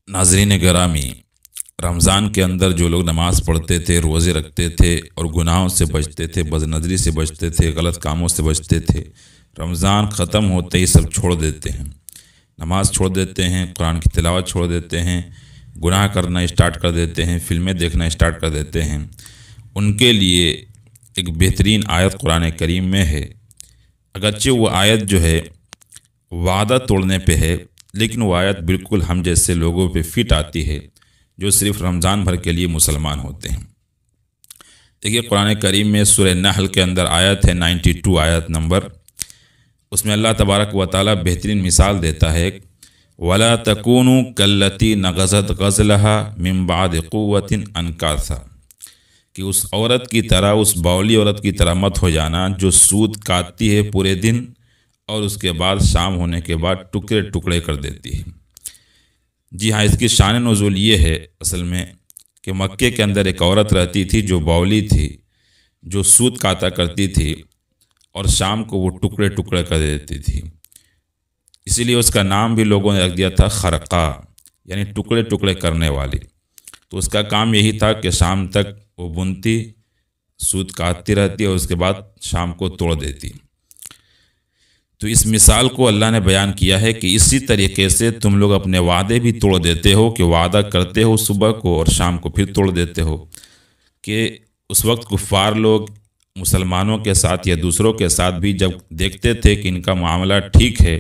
नाज़रीन गिरामी, रमज़ान के अंदर जो लोग नमाज़ पढ़ते थे, रोज़े रखते थे और गुनाहों से बचते थे, बदनज़री से बचते थे, गलत कामों से बचते थे, रमज़ान ख़त्म होते ही सब छोड़ देते हैं। नमाज़ छोड़ देते हैं, कुरान की तिलावत छोड़ देते हैं, गुनाह करना स्टार्ट कर देते हैं, फ़िल्में देखना स्टार्ट कर देते हैं। उनके लिए एक बेहतरीन आयत कुरान करीम में है। अगरचे वो आयत जो है वादा तोड़ने पे है, लेकिन वो आयत बिल्कुल हम जैसे लोगों पे फिट आती है जो सिर्फ रमज़ान भर के लिए मुसलमान होते हैं। देखिए, कुरान करीम में सूरह नहल के अंदर आयत है 92 आयत नंबर। उसमें अल्लाह तबारक व तआला बेहतरीन मिसाल देता है, वला तकूनु कल्लती नगज़त गज़लहा मिन बाद क़ुव्वतिन अनकासा, कि उस औरत की तरह, उस बावली औरत की तरह मत हो जाना जो सूद काटती है पूरे दिन और उसके बाद शाम होने के बाद टुकड़े टुकड़े कर देती है। जी हाँ, इसकी शान नुज़ूल ये है असल में कि मक्के के अंदर एक औरत रहती थी जो बावली थी, जो सूद काटा करती थी और शाम को वो टुकड़े टुकड़े कर देती थी। इसीलिए उसका नाम भी लोगों ने रख दिया था खरका, यानी टुकड़े टुकड़े करने वाली। तो उसका काम यही था कि शाम तक वो बुनती, सूद काटती रहती और उसके बाद शाम को तोड़ देती। तो इस मिसाल को अल्लाह ने बयान किया है कि इसी तरीके से तुम लोग अपने वादे भी तोड़ देते हो, कि वादा करते हो सुबह को और शाम को फिर तोड़ देते हो। कि उस वक्त कुफ़ार लोग मुसलमानों के साथ या दूसरों के साथ भी जब देखते थे कि इनका मामला ठीक है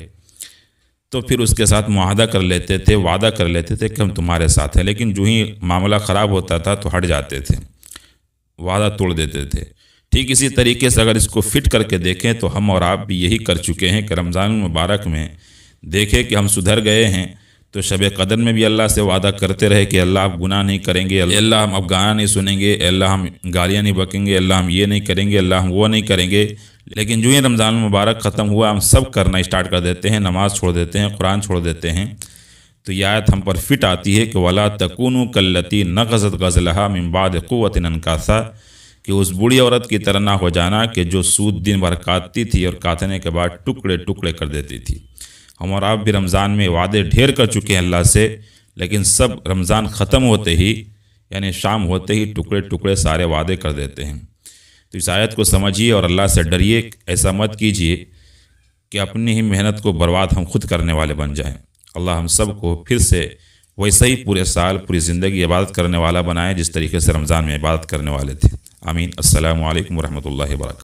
तो फिर उसके साथ मुआहदा कर लेते थे, वादा कर लेते थे कि हम तुम्हारे साथ हैं। लेकिन जो ही मामला ख़राब होता था तो हट जाते थे, वादा तोड़ देते थे। ठीक इसी तरीके से अगर इसको फिट करके देखें तो हम और आप भी यही कर चुके हैं कि रमज़ान मुबारक में देखें कि हम सुधर गए हैं तो शब कदर में भी अल्लाह से वादा करते रहे कि अल्लाह आप गुनाह नहीं करेंगे, अल्लाह हम अब गाना नहीं सुनेंगे, अल्लाह हम गालियाँ नहीं बकेंगे, अल्लाह हम ये नहीं करेंगे, अल्लाह हम वो नहीं करेंगे। लेकिन जो ही रमज़ान मुबारक ख़त्म हुआ हम सब करना स्टार्ट कर देते हैं, नमाज़ छोड़ देते हैं, कुरान छोड़ देते हैं। तो यह आयत हम पर फिट आती है कि वला तकूनु कल्लती नगज़त गज़लहा मिन बाद क़ुव्वतिन अनकासा, कि उस बूढ़ी औरत की तरह ना हो जाना कि जो सूद दिन भर काटती थी और काटने के बाद टुकड़े टुकड़े कर देती थी। हम और आप भी रमज़ान में वादे ढेर कर चुके हैं अल्लाह से, लेकिन सब रमज़ान ख़त्म होते ही यानी शाम होते ही टुकड़े टुकड़े सारे वादे कर देते हैं। तो इस आयत को समझिए और अल्लाह से डरिए। ऐसा मत कीजिए कि अपनी ही मेहनत को बर्बाद हम खुद करने वाले बन जाएं। अल्लाह हम सब को फिर से वैसे ही पूरे साल पूरी ज़िंदगी इबादत करने वाला बनाए जिस तरीके से रमज़ान में इबादत करने वाले थे। आमीन। अस्सलामु अलैकुम वरहमतुल्लाहि वबरकातुहू।